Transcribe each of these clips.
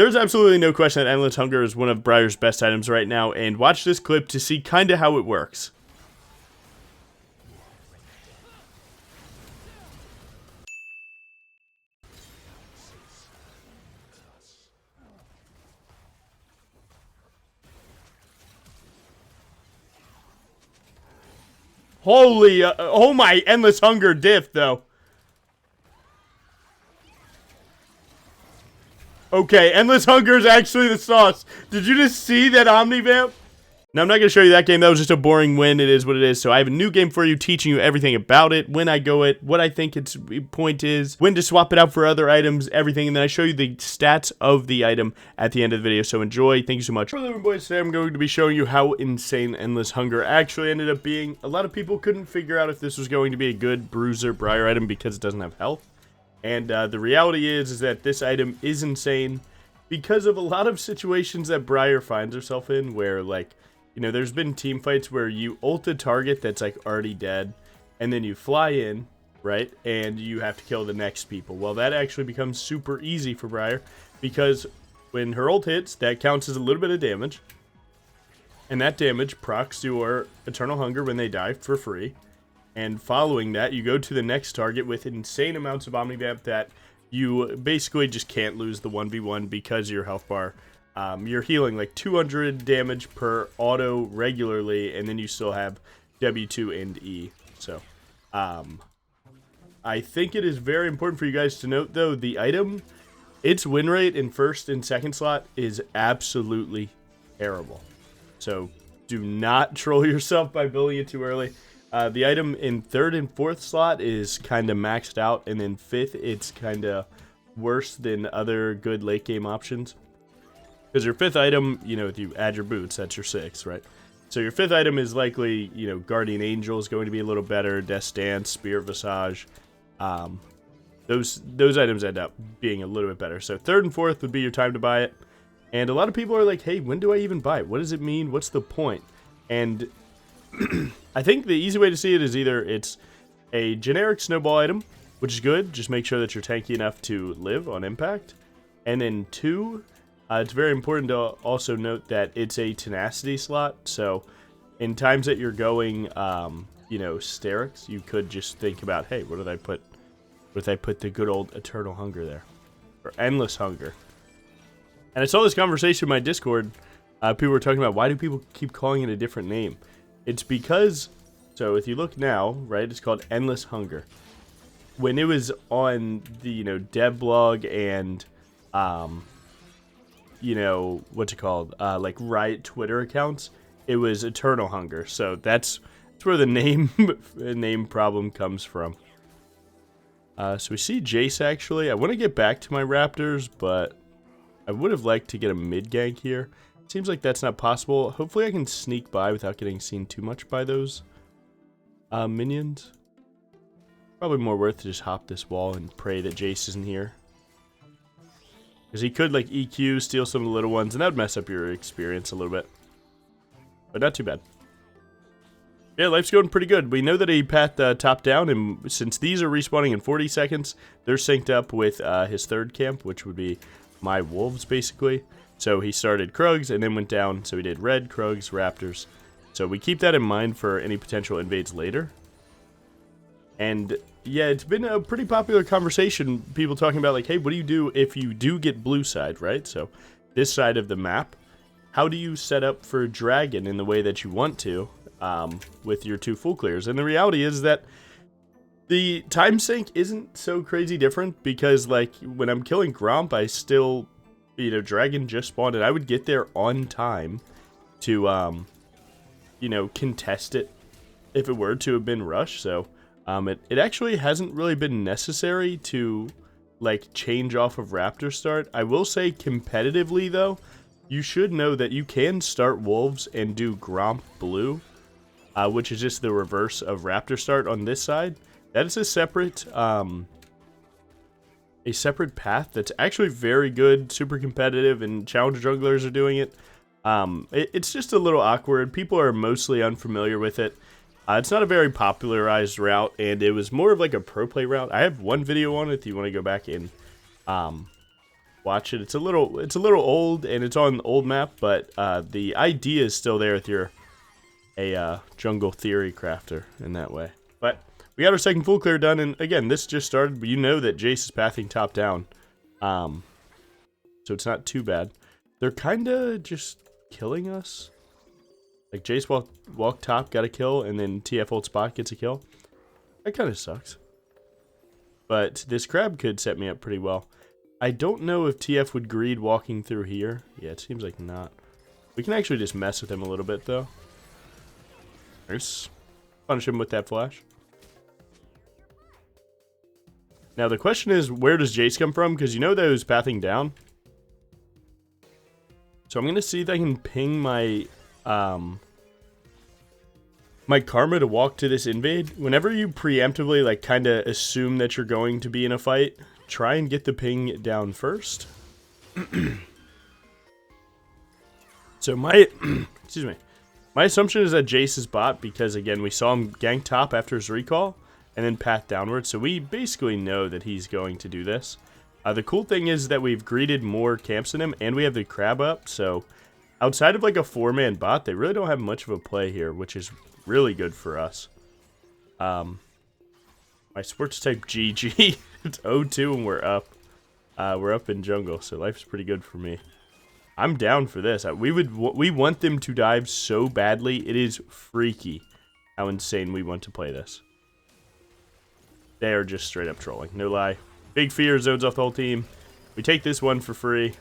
There's absolutely no question that Endless Hunger is one of Briar's best items right now, and watch this clip to see kind of how it works. Holy, oh my, Endless Hunger diff, though. Okay, Endless Hunger is actually the sauce. Did you just see that Omnivamp? Now, I'm not going to show you that game. That was just a boring win. It is what it is. So I have a new game for you, teaching you everything about it, when I go it, what I think its point is, when to swap it out for other items, everything. And then I show you the stats of the item at the end of the video. So enjoy. Thank you so much. For Living Boys, today I'm going to be showing you how insane Endless Hunger actually ended up being. A lot of people couldn't figure out if this was going to be a good bruiser briar item because it doesn't have health. And the reality is that this item is insane because of a lot of situations that Briar finds herself in where, like, you know, there's been team fights where you ult a target that's, like, already dead, and then you fly in, right, and you have to kill the next people. Well, that actually becomes super easy for Briar because when her ult hits, that counts as a little bit of damage, and that damage procs your Eternal Hunger when they die for free. And following that, you go to the next target with insane amounts of Omnivamp that you basically just can't lose the 1v1 because of your health bar. You're healing like 200 damage per auto regularly, and then you still have W2 and E. So, I think it is very important for you guys to note, though, the item, its win rate in first and second slot is absolutely terrible. So, do not troll yourself by building it too early. The item in third and fourth slot is kind of maxed out, and then fifth, it's kind of worse than other good late game options. Because your fifth item, you know, if you add your boots, that's your sixth, right? So your fifth item is likely, you know, Guardian Angel is going to be a little better, Death's Dance, Spirit Visage. Those items end up being a little bit better. So third and fourth would be your time to buy it. And a lot of people are like, hey, when do I even buy it? What does it mean? What's the point? And I think the easy way to see it is either it's a generic snowball item, which is good, just make sure that you're tanky enough to live on impact. And then two, it's very important to also note that it's a tenacity slot, so in times that you're going, you know, Sterix, you could just think about, hey, what did I put the good old Eternal Hunger there? Or Endless Hunger. And I saw this conversation in my Discord, people were talking about, why do people keep calling it a different name? It's because, so if you look now, right, it's called Endless Hunger. When it was on the, you know, dev blog and, you know, what's it called, like Riot Twitter accounts, it was Eternal Hunger. So that's where the name problem comes from. So we see Jace actually. I want to get back to my Raptors, but I would have liked to get a mid gank here. Seems like that's not possible. Hopefully I can sneak by without getting seen too much by those minions. Probably more worth to just hop this wall and pray that Jace isn't here. Because he could, like, EQ, steal some of the little ones, and that would mess up your experience a little bit. But not too bad. Yeah, life's going pretty good. We know that he pat top down, and since these are respawning in 40 seconds, they're synced up with his third camp, which would be my wolves, basically. So he started Krugs and then went down. So he did red, Krugs, Raptors. So we keep that in mind for any potential invades later. And yeah, it's been a pretty popular conversation. People talking about like, hey, what do you do if you do get blue side, right? So this side of the map, how do you set up for Dragon in the way that you want to with your two full clears? And the reality is that the time sync isn't so crazy different because like when I'm killing Gromp, I still... you know, Dragon just spawned and I would get there on time to, you know, contest it if it were to have been rushed. So, it actually hasn't really been necessary to, like, change off of Raptor start. I will say competitively, though, you should know that you can start Wolves and do Gromp Blue, which is just the reverse of Raptor start on this side. That is a separate path that's actually very good, super competitive, and challenger junglers are doing it. It's just a little awkward. People are mostly unfamiliar with it. It's not a very popularized route, and it was more of like a pro play route. I have one video on it if you want to go back and watch it. It's a little old and it's on the old map, but the idea is still there if you're a jungle theory crafter in that way. But we got our second full clear done, and again, this just started, but you know that Jace is pathing top down. So it's not too bad. They're kind of just killing us. Like, Jace walk top, got a kill, and then TF ult spot gets a kill. That kind of sucks. But this crab could set me up pretty well. I don't know if TF would greed walking through here. Yeah, it seems like not. We can actually just mess with him a little bit, though. Nice. Punish him with that flash. Now, the question is, where does Jace come from? Because you know that he was pathing down. So I'm going to see if I can ping my my karma to walk to this invade. Whenever you preemptively, like, kind of assume that you're going to be in a fight, try and get the ping down first. So my, excuse me, my assumption is that Jace is bot because, again, we saw him gank top after his recall and then path downward. So we basically know that he's going to do this. The cool thing is that we've greeted more camps than him and we have the crab up. So outside of like a 4-man bot, they really don't have much of a play here, which is really good for us. My sports type GG. It's 0-2 and we're up. We're up in jungle, so life's pretty good for me. I'm down for this. We want them to dive so badly. It is freaky how insane we want to play this. They are just straight up trolling, no lie. Big fear zones off the whole team. We take this one for free.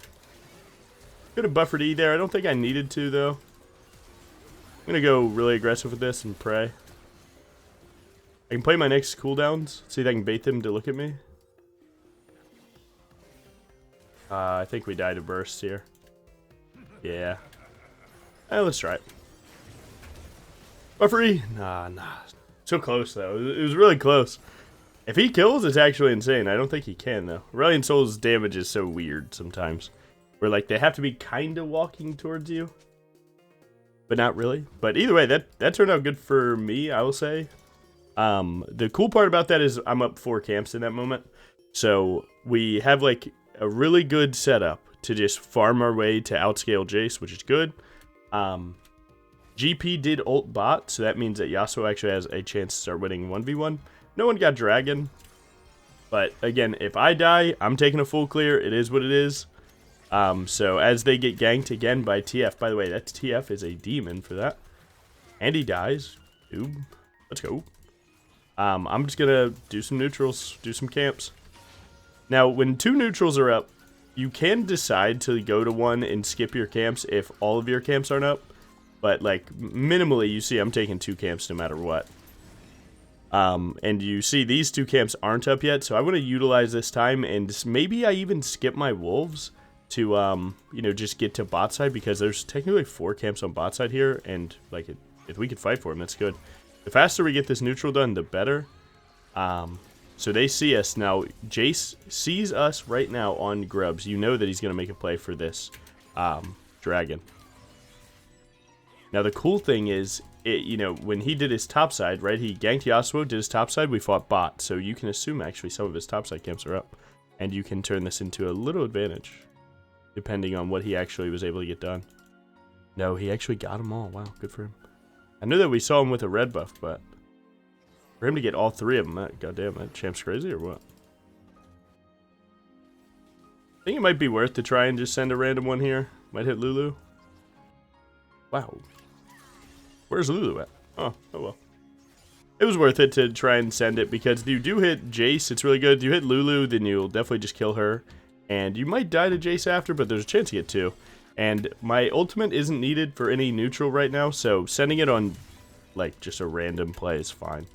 Could have buffered E there. I don't think I needed to, though. I'm going to go really aggressive with this and pray. I can play my next cooldowns. See if I can bait them to look at me. I think we died a burst here. Yeah. Let's try it. Buffer E? Nah. So close, though. It was really close. If he kills, it's actually insane. I don't think he can, though. Aurelion Soul's damage is so weird sometimes. Where, like, they have to be kind of walking towards you. But not really. But either way, that turned out good for me, I will say. The cool part about that is I'm up 4 camps in that moment. So we have, like, a really good setup to just farm our way to outscale Jace, which is good. GP did ult bot, so that means that Yasuo actually has a chance to start winning 1v1. No one got dragon. But, again, if I die, I'm taking a full clear. It is what it is. So as they get ganked again by TF, by the way, that TF is a demon for that. And he dies. Ooh, let's go. I'm just gonna do some neutrals, do some camps. Now, when 2 neutrals are up, you can decide to go to 1 and skip your camps if all of your camps aren't up. But, like, minimally, you see I'm taking 2 camps no matter what. And you see these 2 camps aren't up yet, so I want to utilize this time, and maybe I even skip my wolves to, you know, just get to bot side, because there's technically 4 camps on bot side here, and, like, if we could fight for them, that's good. The faster we get this neutral done, the better. So they see us. Now, Jace sees us right now on Grubs. You know that he's going to make a play for this dragon. Now, the cool thing is, you know, when he did his topside, right, he ganked Yasuo, did his topside, we fought bot. So you can assume, actually, some of his topside camps are up. And you can turn this into a little advantage, depending on what he actually was able to get done. No, he actually got them all. Wow, good for him. I knew that we saw him with a red buff, but for him to get all 3 of them, goddamn, that champ's crazy or what? I think it might be worth to try and just send a random one here. Might hit Lulu. Wow. Where's Lulu at? Oh well. It was worth it to try and send it, because if you do hit Jace, it's really good. If you hit Lulu, then you'll definitely just kill her. And you might die to Jace after, but there's a chance you get 2. And my ultimate isn't needed for any neutral right now, so sending it on, like, just a random play is fine.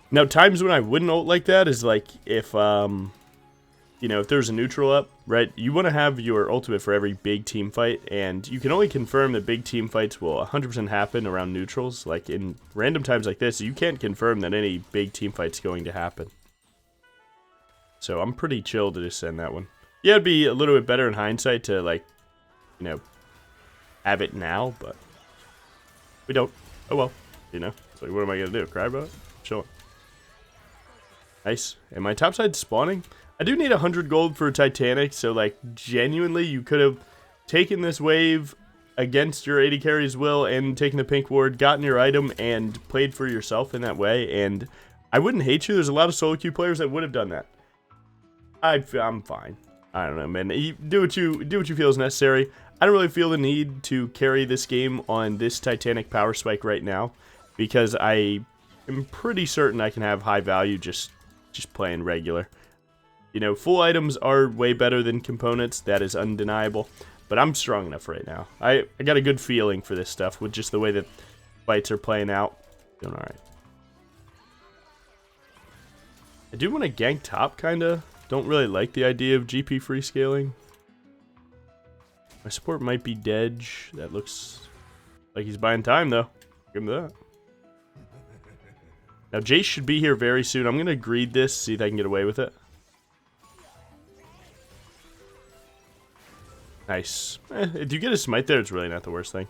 Now, times when I wouldn't ult like that is, like, if, you know, if there's a neutral up, right, you want to have your ultimate for every big team fight, and you can only confirm that big team fights will 100% happen around neutrals. Like, in random times like this, you can't confirm that any big team fight's going to happen. So I'm pretty chill to just send that one. Yeah, it'd be a little bit better in hindsight to, like, you know, have it now, but we don't. Oh well, you know. It's like, what am I gonna do? Cry about it? Chill. Nice. And my topside spawning. I do need 100 gold for Titanic, so like genuinely you could have taken this wave against your AD carry's will and taken the pink ward, gotten your item, and played for yourself in that way, and I wouldn't hate you. There's a lot of solo queue players that would have done that. I'm fine. I don't know, man. You do what you feel is necessary. I don't really feel the need to carry this game on this Titanic power spike right now, because I am pretty certain I can have high value just playing regular. You know, full items are way better than components. That is undeniable. But I'm strong enough right now. I got a good feeling for this stuff with just the way that fights are playing out. Doing alright. I do want to gank top, kinda. Don't really like the idea of GP free scaling. My support might be Dedge. That looks like he's buying time, though. Give him that. Now, Jace should be here very soon. I'm going to greed this, see if I can get away with it. Nice. If you get a smite there, it's really not the worst thing.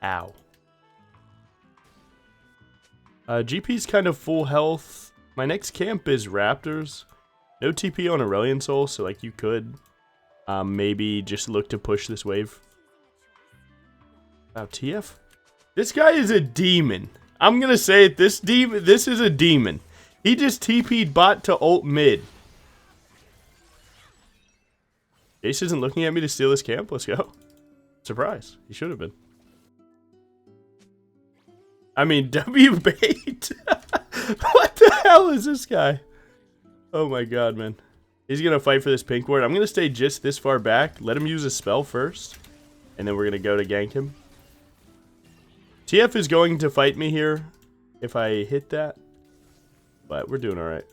Ow. GP's kind of full health. My next camp is Raptors. No TP on Aurelion Soul, so like you could maybe just look to push this wave. Wow, TF? This guy is a demon. I'm gonna say it, this is a demon. He just TP'd bot to ult mid. Jace isn't looking at me to steal this camp. Let's go. Surprise. He should have been. I mean, W bait. What the hell is this guy? Oh my god, man. He's gonna fight for this pink ward. I'm gonna stay just this far back. Let him use a spell first. And then we're gonna go to gank him. TF is going to fight me here if I hit that. But we're doing alright.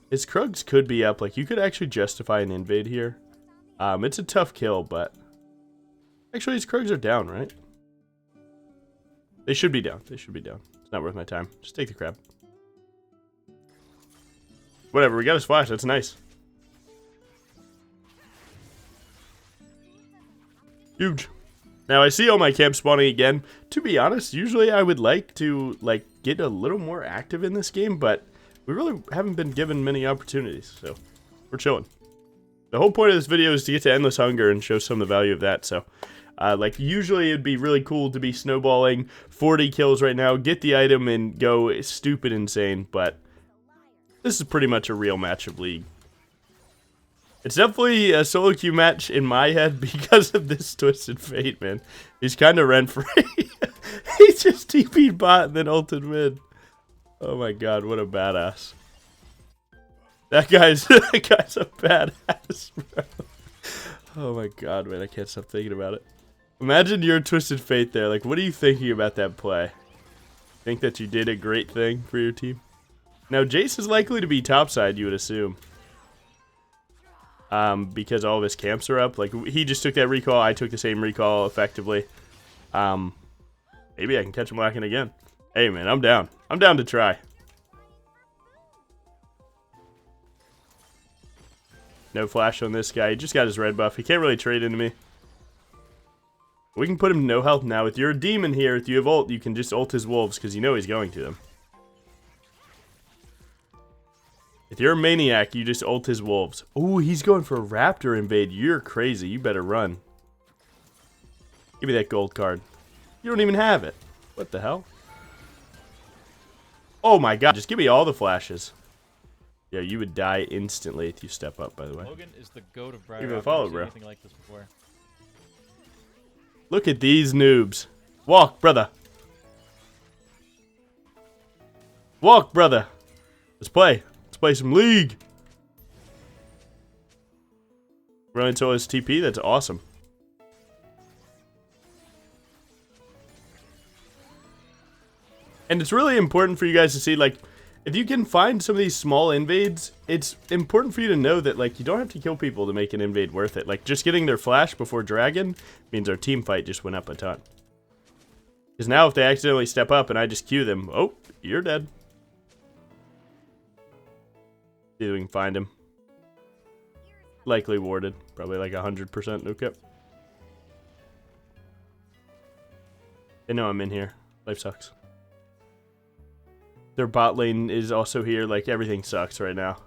His Krugs could be up. Like, you could actually justify an invade here. It's a tough kill, but... Actually, his Krugs are down, right? They should be down. They should be down. It's not worth my time. Just take the crab. Whatever, we got his flash. That's nice. Huge. Now, I see all my camps spawning again. To be honest, usually I would like to, like, get a little more active in this game, but we really haven't been given many opportunities, so we're chilling. The whole point of this video is to get to Endless Hunger and show some of the value of that, so... like, usually it'd be really cool to be snowballing 40 kills right now, get the item, and go stupid insane, but this is pretty much a real match of League. It's definitely a solo queue match in my head because of this Twisted Fate, man. He's kind of rent-free. He just TP'd bot and then ulted mid. Oh my god, what a badass. That guy's a badass, bro. Oh my god, man, I can't stop thinking about it. Imagine your Twisted Fate there. Like, what are you thinking about that play? Think that you did a great thing for your team? Now, Jace is likely to be topside, you would assume. Because all of his camps are up. Like, he just took that recall. I took the same recall effectively. Maybe I can catch him lacking again. Hey, man, I'm down. I'm down to try. No flash on this guy. He just got his red buff. He can't really trade into me. We can put him to no health now. If you're a demon here, if you have ult, you can just ult his wolves because you know he's going to them. If you're a maniac, you just ult his wolves. Ooh, he's going for a raptor invade. You're crazy. You better run. Give me that gold card. You don't even have it. What the hell? Oh my god. Just give me all the flashes. Yeah, you would die instantly if you step up, by the way. Logan is the goat of briar. Give it a follow, bro. Anything like this before. Look at these noobs. Walk, brother. Walk, brother. Let's play. Let's play some League. Running until his TP. That's awesome. And it's really important for you guys to see, like, if you can find some of these small invades, it's important for you to know that, like, you don't have to kill people to make an invade worth it. Like, just getting their flash before dragon means our team fight just went up a ton. Because now if they accidentally step up and I just Q them, oh, you're dead. See if we can find him. Likely warded. Probably like 100% no cap. They know I'm in here. Life sucks. Their bot lane is also here. Like, everything sucks right now.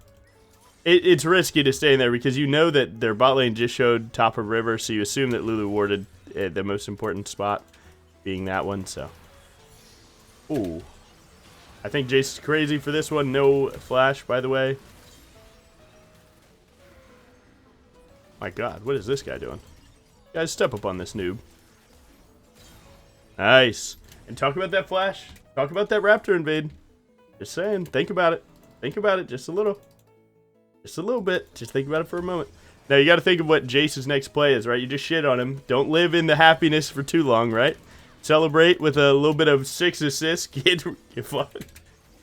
It's risky to stay in there because you know that their bot lane just showed top of river, so you assume that Lulu warded the most important spot, being that one, so. Ooh. I think Jace is crazy for this one. No flash, by the way. My god, what is this guy doing? Guys, step up on this noob. Nice. And talk about that flash. Talk about that Raptor invade. Just saying. Think about it. Think about it just a little. Just a little bit. Just think about it for a moment. Now, you got to think of what Jace's next play is, right? You just shit on him. Don't live in the happiness for too long, right? Celebrate with a little bit of 6 assists. Get fun.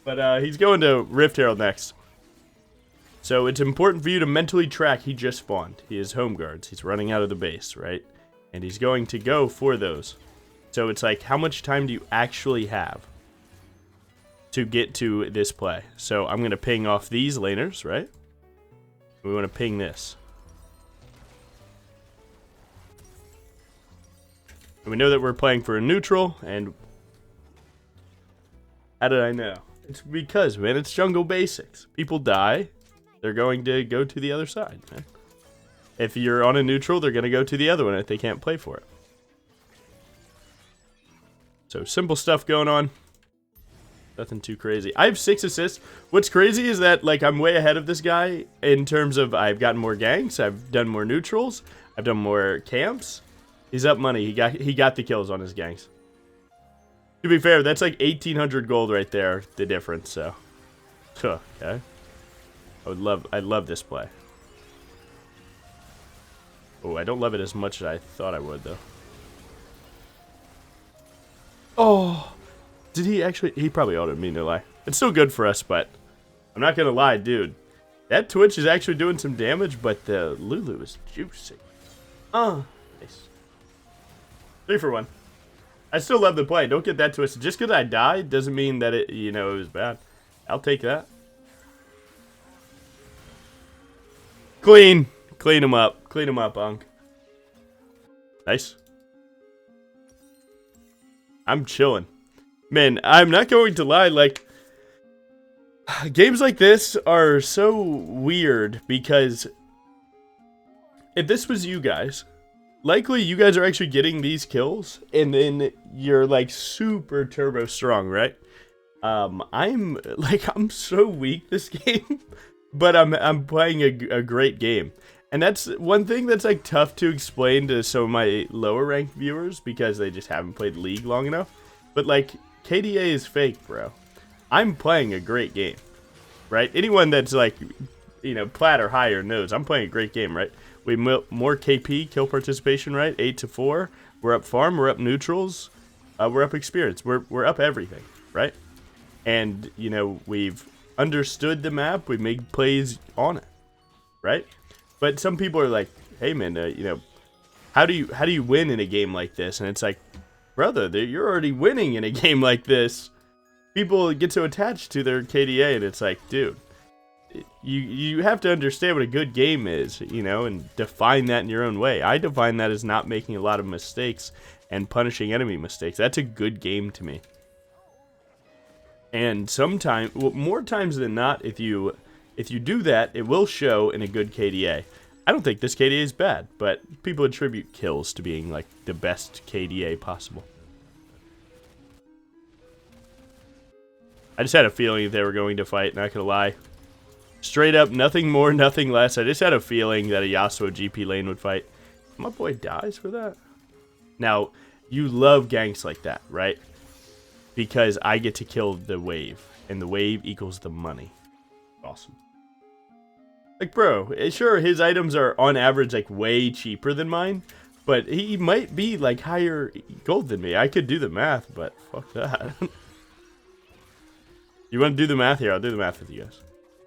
But he's going to Rift Herald next. So it's important for you to mentally track. He just spawned. He has home guards. He's running out of the base, right? And he's going to go for those. So it's like, how much time do you actually have to get to this play? So I'm going to ping off these laners, right? We want to ping this. And we know that we're playing for a neutral, and how did I know? It's because, man, it's jungle basics. People die, they're going to go to the other side, man. If you're on a neutral, they're going to go to the other one if they can't play for it. So simple stuff going on. Nothing too crazy. I have 6 assists. What's crazy is that, like, I'm way ahead of this guy in terms of I've gotten more ganks, I've done more neutrals, I've done more camps. He's up money. He got the kills on his ganks. To be fair, that's like 1,800 gold right there, the difference, so. Okay. I'd love this play. Oh, I don't love it as much as I thought I would, though. Oh. Did he actually? He probably autoed me, no lie. It's still good for us, but I'm not going to lie, dude. That Twitch is actually doing some damage, but the Lulu is juicy. Nice. 3 for 1. I still love the play. Don't get that twisted. Just because I died doesn't mean that it, it was bad. I'll take that. Clean. Clean him up. Clean him up, Unk. Nice. I'm chilling. Man, I'm not going to lie, like, games like this are so weird because if this was you guys, likely you guys are actually getting these kills and then you're like super turbo strong, right? I'm so weak this game, but I'm playing a great game. And that's one thing that's like tough to explain to some of my lower ranked viewers because they just haven't played League long enough. But like, KDA is fake, bro. I'm playing a great game, right? Anyone that's like, plat or higher knows I'm playing a great game, right? We more KP, kill participation, right? 8-4. We're up farm, we're up neutrals, we're up experience, we're up everything, right? And, we've understood the map, we made plays on it, right? But some people are like, hey man, how do you win in a game like this? And it's like, brother, you're already winning in a game like this. People get so attached to their KDA, and it's like, dude, you have to understand what a good game is, and define that in your own way. I define that as not making a lot of mistakes and punishing enemy mistakes. That's a good game to me. And sometimes, more times than not, if you do that, it will show in a good KDA. I don't think this KDA is bad, but people attribute kills to being like the best KDA possible. I just had a feeling that they were going to fight, not gonna lie. Straight up, nothing more, nothing less. I just had a feeling that a Yasuo GP lane would fight. My boy dies for that. Now, you love ganks like that, right? Because I get to kill the wave, and the wave equals the money. Awesome. Like, bro, sure, his items are on average like way cheaper than mine, but he might be like higher gold than me. I could do the math, but fuck that. You want to do the math here? I'll do the math with you guys.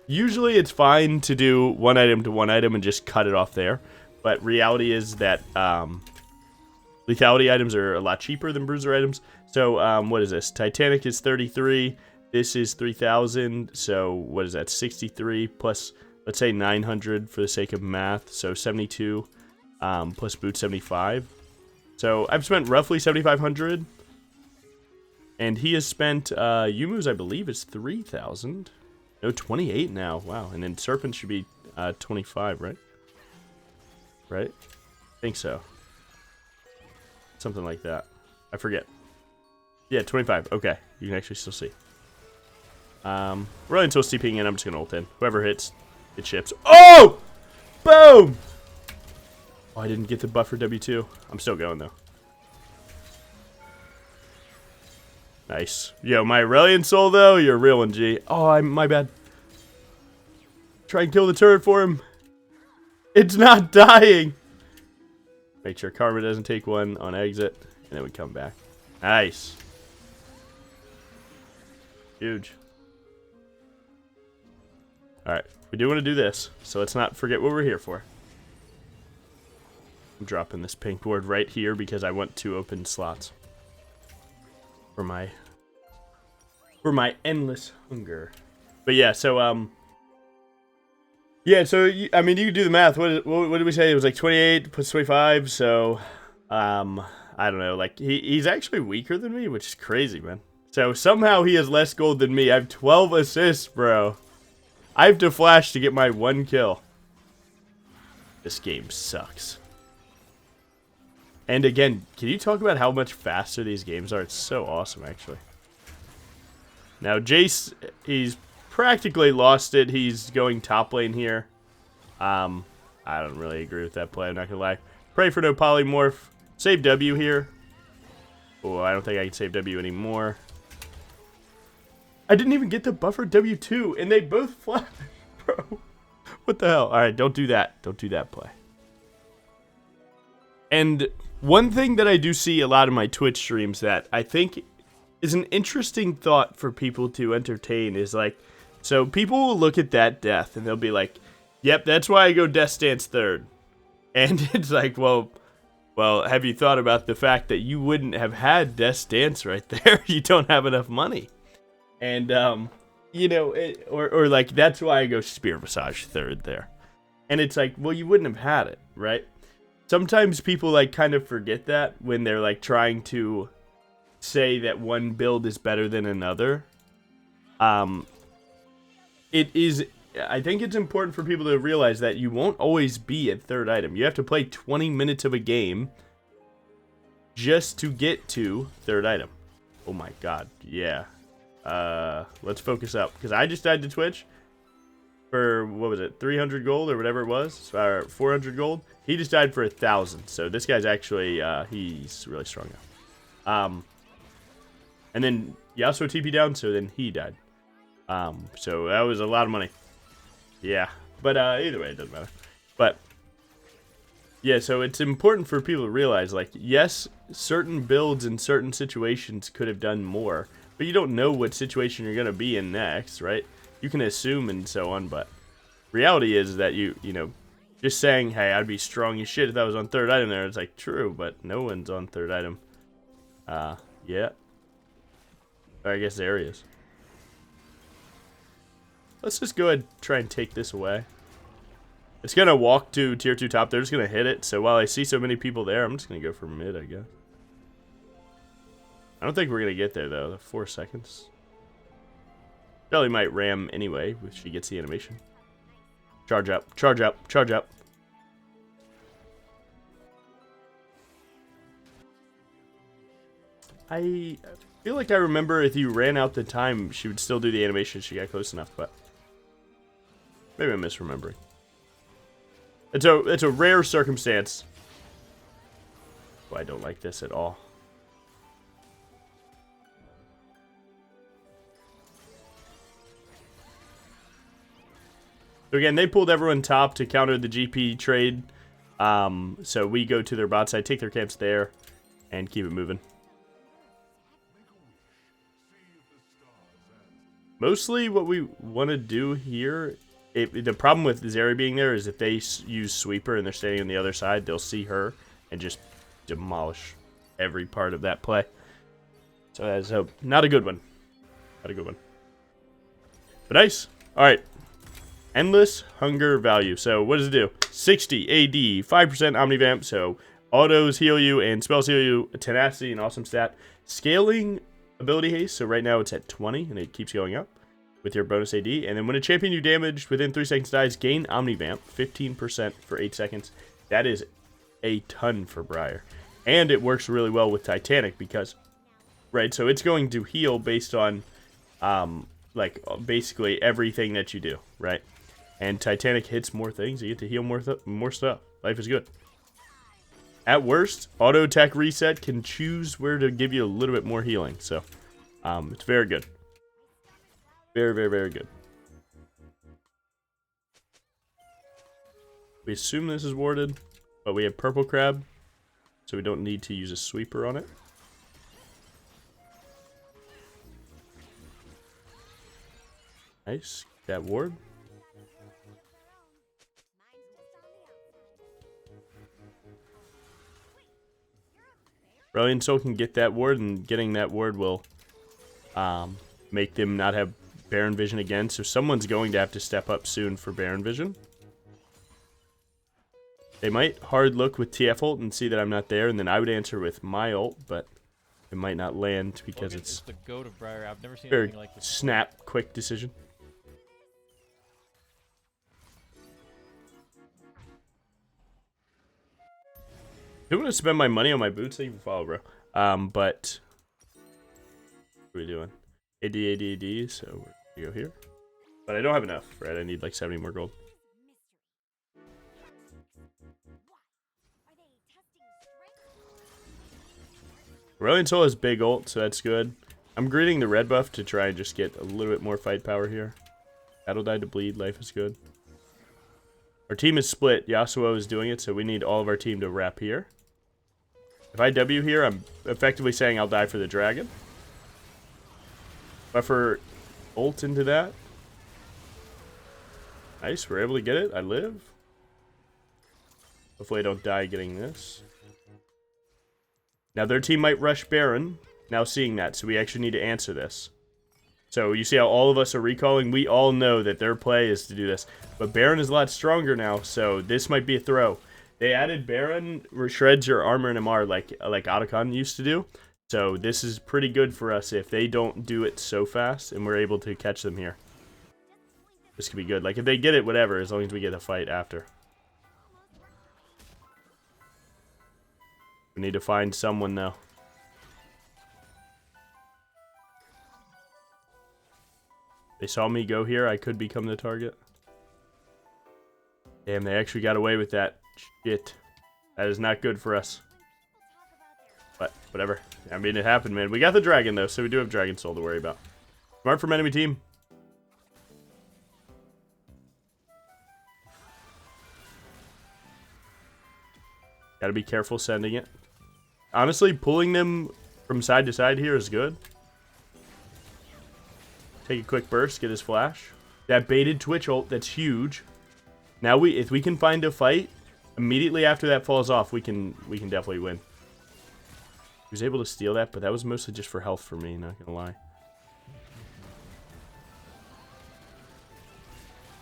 Usually it's fine to do one item to one item and just cut it off there, but reality is that lethality items are a lot cheaper than bruiser items. So what is this? Titanic is 33. This is 3,000. So what is that? 63 plus, let's say 900 for the sake of math. So 72 plus boot 75. So I've spent roughly 7,500. And he has spent, Yumu's, I believe, is 3,000. No, 28 now. Wow. And then Serpent should be 25, right? Right? I think so. Something like that. I forget. Yeah, 25. Okay. You can actually still see. Really until TPing in, I'm just going to ult in. Whoever hits, it ships. Oh! Boom! Oh, I didn't get the buffer W2. I'm still going, though. Nice. Yo, my Aurelion soul, though, you're a real one, G. Oh, my bad. Try and kill the turret for him. It's not dying. Make sure Karma doesn't take one on exit, and then we come back. Nice. Huge. Alright, we do want to do this, so let's not forget what we're here for. I'm dropping this pink ward right here because I want 2 open slots. For my endless hunger. But yeah, so yeah, so I mean, you can do the math. What did we say? It was like 28 plus 25. So I don't know. Like he's actually weaker than me, which is crazy, man. So somehow he has less gold than me. I have 12 assists, bro. I have to flash to get my 1 kill. This game sucks. And again, can you talk about how much faster these games are? It's so awesome, actually. Now, Jace, he's practically lost it. He's going top lane here. I don't really agree with that play, I'm not going to lie. Pray for no polymorph. Save W here. Oh, I don't think I can save W anymore. I didn't even get the buffer W2, and they both flash, bro. What the hell? All right, don't do that. Don't do that play. And one thing that I do see a lot in my Twitch streams that I think is an interesting thought for people to entertain is like, so people will look at that death and they'll be like, yep, that's why I go Death Stance third. And it's like, well, have you thought about the fact that you wouldn't have had Death Stance right there? You don't have enough money. And, you know, or like, that's why I go Spear Massage third there. And it's like, well, you wouldn't have had it, right? Sometimes people like kind of forget that when they're like trying to say that one build is better than another. It is, I think it's important for people to realize that you won't always be at third item. You have to play 20 minutes of a game just to get to third item. Oh my god, yeah. Let's focus up, because I just died to Twitch for, what was it, 300 gold or whatever it was, or 400 gold. He just died for 1,000, so this guy's actually, he's really strong now. And then Yasuo TP down, so then he died. So that was a lot of money. Yeah, but either way, it doesn't matter. But yeah, so it's important for people to realize, like, yes, certain builds in certain situations could have done more, but you don't know what situation you're gonna be in next, right? You can assume and so on, but reality is that you know, just saying, hey, I'd be strong as shit if that was on third item there, it's like, true, but no one's on third item. Yeah. I guess there he is. Let's just go ahead and try and take this away. It's gonna walk to tier 2 top. They're just gonna hit it. So while I see so many people there, I'm just gonna go for mid, I guess. I don't think we're gonna get there though. 4 seconds. Shelly might ram anyway if she gets the animation. Charge up, charge up, charge up. I feel like I remember if you ran out the time, she would still do the animation if she got close enough, but maybe I'm misremembering. It's a rare circumstance. Oh, I don't like this at all. So again, they pulled everyone top to counter the GP trade. So we go to their bot side, take their camps there, and keep it moving. Mostly what we want to do here, the problem with Zeri being there is if they use Sweeper and they're standing on the other side, they'll see her and just demolish every part of that play. So that's not a good one. Not a good one. But nice. All right. Endless Hunger value. So what does it do? 60 AD, 5% Omnivamp. So autos heal you and spells heal you. Tenacity, an awesome stat. Scaling ability haste. So right now it's at 20 and it keeps going up with your bonus AD. And then when a champion you damaged within 3 seconds dies, gain Omnivamp 15% for 8 seconds. That is a ton for Briar. And it works really well with Titanic because, right, so it's going to heal based on, like, basically everything that you do, right? And Titanic hits more things, you get to heal more stuff. Life is good. At worst, auto attack reset can choose where to give you a little bit more healing, so it's very good. Very, very, very good. We assume this is warded, but we have purple crab, so we don't need to use a sweeper on it. Nice. That ward. Brilliant Soul can get that ward, and getting that ward will make them not have Baron Vision again. So someone's going to have to step up soon for Baron Vision. They might hard look with TF ult and see that I'm not there, and then I would answer with my ult, but it might not land because it's the go to Briar. I've never seen very anything like this. snap, quick decision. I don't want to spend my money on my boots. Thank you for follow, bro. But what are we doing? AD, so we go here. But I don't have enough, right? I need like 70 more gold. Aurelion Sol has big ult, so that's good. I'm greeting the red buff to try and just get a little bit more fight power here. Battle died to bleed. Life is good. Our team is split. Yasuo is doing it, so we need all of our team to wrap here. If I W here, I'm effectively saying I'll die for the dragon. Buffer ult into that. Nice, we're able to get it. I live. Hopefully I don't die getting this. Now their team might rush Baron. Now seeing that, so we actually need to answer this. So you see how all of us are recalling? We all know that their play is to do this. But Baron is a lot stronger now, so this might be a throw. They added Baron, shreds your armor and MR like Otacon used to do. So this is pretty good for us if they don't do it so fast and we're able to catch them here. This could be good. Like if they get it, whatever, as long as we get a fight after. We need to find someone though. They saw me go here, I could become the target. Damn, they actually got away with that. Shit. That is not good for us. But, whatever. I mean, it happened, man. We got the dragon, though, so we do have Dragon Soul to worry about. Smart from enemy team. Gotta be careful sending it. Honestly, pulling them from side to side here is good. Take a quick burst, get his flash. That baited Twitch ult, that's huge. Now if we can find a fight, immediately after that falls off, we can definitely win. He was able to steal that, but that was mostly just for health for me, not gonna lie.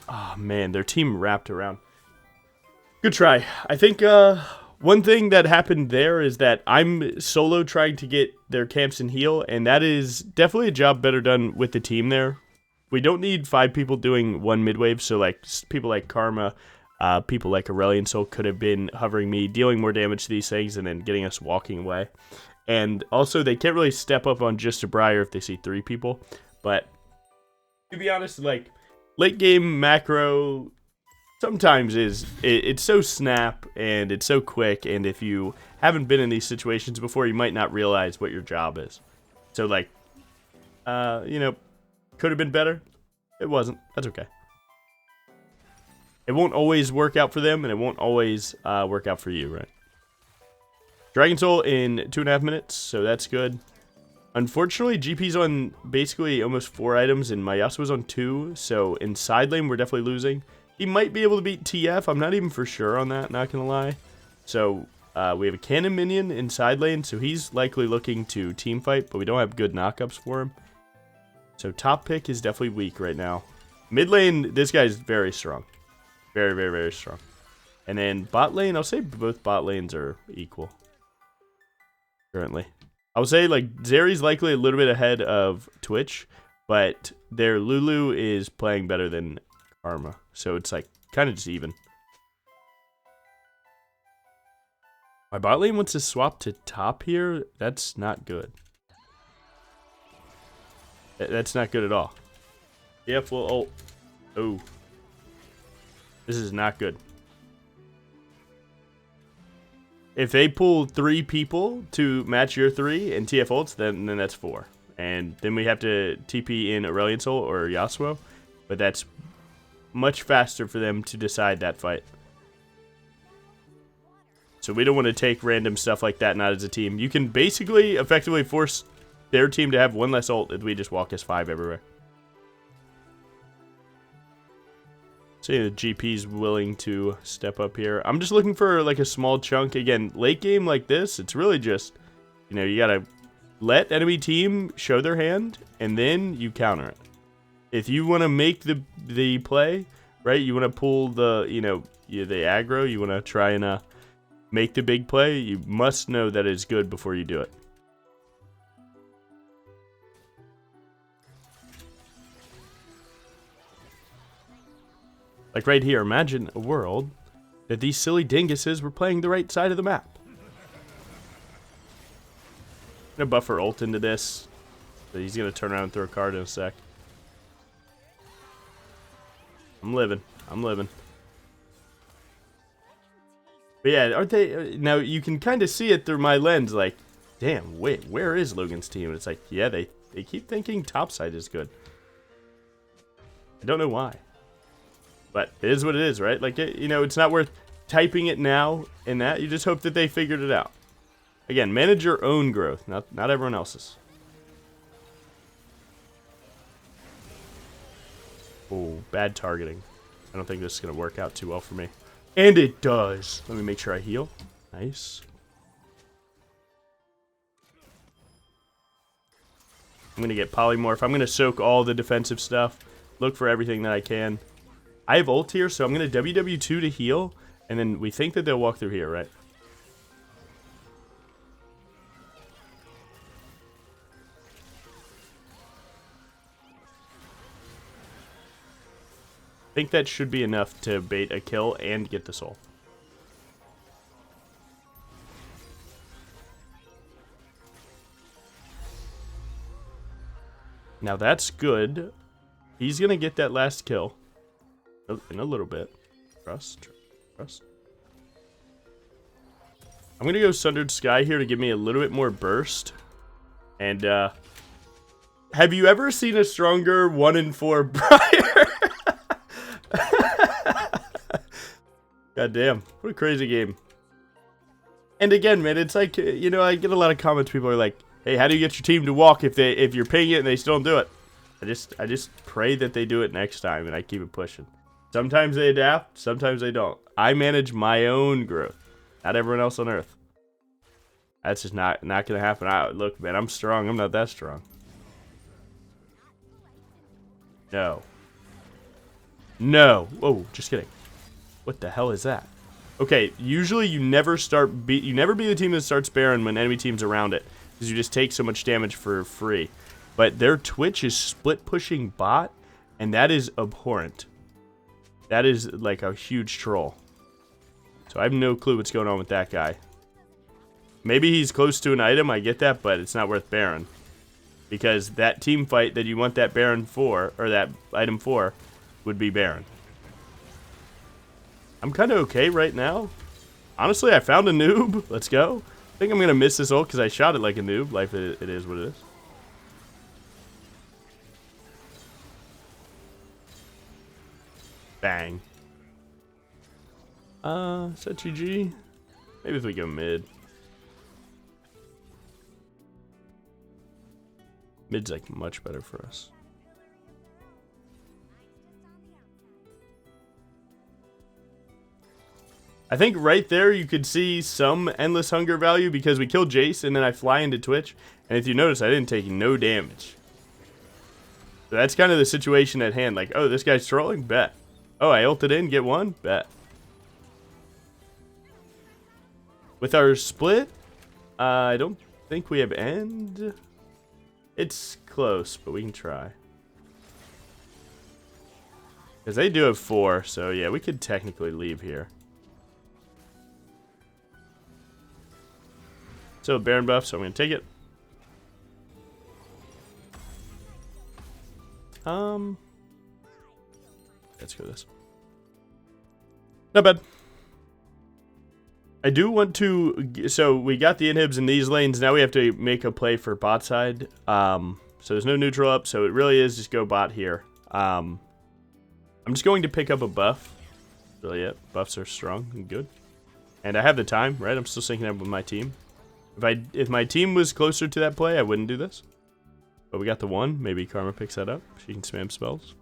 Oh man, their team wrapped around. Good try. I think one thing that happened there is that I'm solo trying to get their camps and heal, and that is definitely a job better done with the team there. We don't need 5 people doing one mid-wave, so like people like Karma, people like Aurelion Soul could have been hovering me, dealing more damage to these things, and then getting us walking away. And also, they can't really step up on just a Briar if they see 3 people. But, to be honest, like, late game macro sometimes it's so snap, and it's so quick, and if you haven't been in these situations before, you might not realize what your job is. So, like, you know, could have been better. It wasn't. That's okay. It won't always work out for them, and it won't always work out for you, right? Dragon Soul in 2.5 minutes, so that's good. Unfortunately, GP's on basically almost 4 items, and my Yasuo's on 2, so in side lane, we're definitely losing. He might be able to beat TF. I'm not even for sure on that, not gonna lie. So, we have a cannon minion in side lane, so he's likely looking to team fight, but we don't have good knockups for him. So top pick is definitely weak right now. Mid lane, this guy's very strong. Very, very, very strong. And then bot lane, I'll say both bot lanes are equal. Currently. I would say like Zeri's likely a little bit ahead of Twitch, but their Lulu is playing better than Karma, so it's like kind of just even. My bot lane wants to swap to top here. That's not good. That's not good at all. TF will ult. Oh. This is not good. If they pull 3 people to match your 3 and TF ults, then that's 4. And then we have to TP in Aurelion Sol or Yasuo. But that's much faster for them to decide that fight. So we don't want to take random stuff like that, not as a team. You can basically effectively force their team to have 1 less ult if we just walk as 5 everywhere. See, the GP's willing to step up here. I'm just looking for like a small chunk. Again, late game like this, it's really just, you know, you gotta let enemy team show their hand, and then you counter it. If you want to make the play, right, you want to pull the, you know, the aggro, you want to try and make the big play, you must know that it's good before you do it. Like right here, imagine a world that these silly dinguses were playing the right side of the map. I'm gonna buffer ult into this. So he's gonna turn around and throw a card in a sec. I'm living. I'm living. But yeah, aren't they? Now you can kind of see it through my lens. Like, damn, wait, where is Logan's team? And it's like, yeah, they keep thinking topside is good. I don't know why. But it is what it is, right? Like, you know, it's not worth typing it now and that. You just hope that they figured it out. Again, manage your own growth, not everyone else's. Oh, bad targeting. I don't think this is going to work out too well for me. And it does. Let me make sure I heal. Nice. I'm going to get polymorph. I'm going to soak all the defensive stuff. Look for everything that I can. I have ult here, so I'm going to WW2 to heal, and then we think that they'll walk through here, right? I think that should be enough to bait a kill and get the soul. Now that's good. He's going to get that last kill. In a little bit. Trust. I'm going to go Sundered Sky here to give me a little bit more burst. And, have you ever seen a stronger 1-in-4 Briar? God damn. What a crazy game. And again, man, it's like, you know, I get a lot of comments. People are like, hey, how do you get your team to walk if you're pinging it and they still don't do it? I just pray that they do it next time, and I keep it pushing. Sometimes they adapt, sometimes they don't. I manage my own growth, not everyone else on Earth. That's just not gonna happen. Look, man, I'm strong. I'm not that strong. No. Oh, just kidding. What the hell is that? Okay, usually you never be the team that starts Baron when enemy team's around it, because you just take so much damage for free. But their Twitch is split pushing bot, and that is abhorrent. That is like a huge troll. So I have no clue what's going on with that guy. Maybe he's close to an item, I get that, but it's not worth Baron. Because that team fight that you want that Baron for, or that item for, would be Baron. I'm kind of okay right now. Honestly, I found a noob. Let's go. I think I'm going to miss this ult because I shot it like a noob. Life, it is what it is. Bang. Is that GG? Maybe if we go mid. Mid's like much better for us. I think right there you could see some endless hunger value because we killed Jace and then I fly into Twitch. And if you notice, I didn't take no damage. So that's kind of the situation at hand. Like, oh, this guy's trolling? Bet. Oh, I ulted in, get one? Bet. With our split, I don't think we have end. It's close, but we can try. Because they do have 4, so yeah, we could technically leave here. So Baron buff, so I'm going to take it. Let's go this. Not bad. I do want to, so we got the inhibs in these lanes. Now we have to make a play for bot side. So there's no neutral up, so it really is just go bot here. I'm just going to pick up a buff. Really it. Buffs are strong and good. And I have the time, right? I'm still syncing up with my team. If my team was closer to that play, I wouldn't do this. But we got the 1. Maybe Karma picks that up. She can spam spells.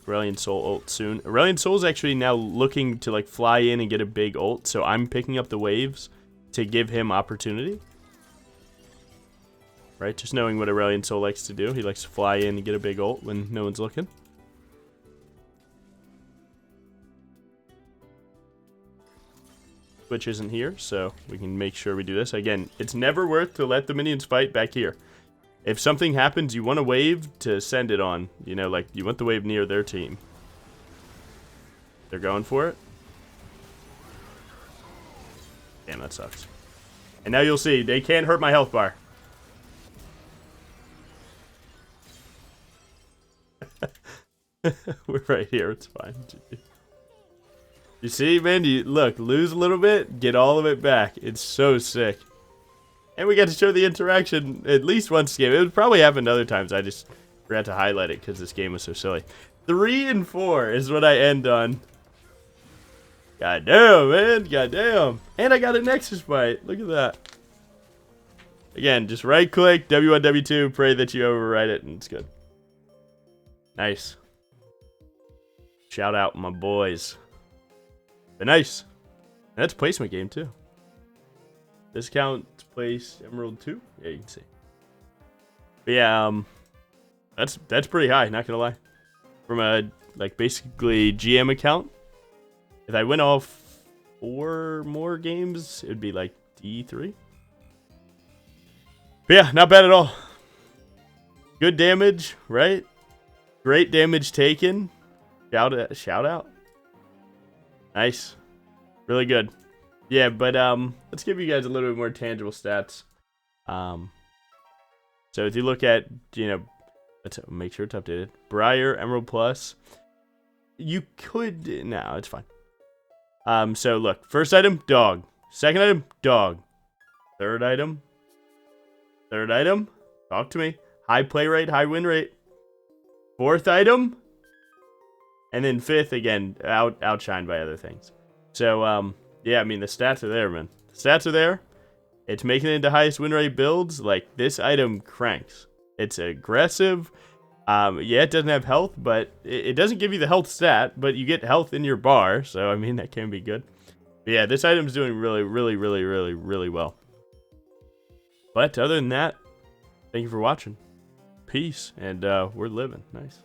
Aurelion Soul ult soon. Aurelion Soul's actually now looking to like fly in and get a big ult, so I'm picking up the waves to give him opportunity. Right, just knowing what Aurelion Soul likes to do. He likes to fly in and get a big ult when no one's looking. Switch isn't here, so we can make sure we do this. Again, it's never worth to let the minions fight back here. If something happens, you want a wave to send it on. You know, like, you want the wave near their team. They're going for it. Damn, that sucks. And now you'll see, they can't hurt my health bar. We're right here, it's fine. You see, man, you look, lose a little bit, get all of it back. It's so sick. And we got to show the interaction at least once a game. It would probably happen other times. I just forgot to highlight it because this game was so silly. 3 and 4 is what I end on. God damn, man. God damn. And I got a Nexus fight. Look at that. Again, just right click, W1, W2, pray that you overwrite it, and it's good. Nice. Shout out my boys. But nice. And that's a placement game too. Discount place Emerald 2. Yeah, you can see. But yeah, that's pretty high, not gonna lie. From a like basically GM account. If I win all 4 more games, it'd be like D3. But yeah, not bad at all. Good damage, right? Great damage taken. Shout out. Nice. Really good. Yeah, but let's give you guys a little bit more tangible stats. So if you look at, you know, let's make sure it's updated. Briar, Emerald Plus. You could, no, it's fine. So look, first item, dog. Second item, dog. Third item, talk to me. High play rate, high win rate. Fourth item, and then fifth, again, outshined by other things. So, yeah, I mean, the stats are there, man. The stats are there. It's making it into highest win rate builds. Like, this item cranks. It's aggressive. Yeah, it doesn't have health, but it doesn't give you the health stat, but you get health in your bar. So, I mean, that can be good. But yeah, this item's doing really, really, really, really, really well. But other than that, thank you for watching. Peace, and we're living. Nice.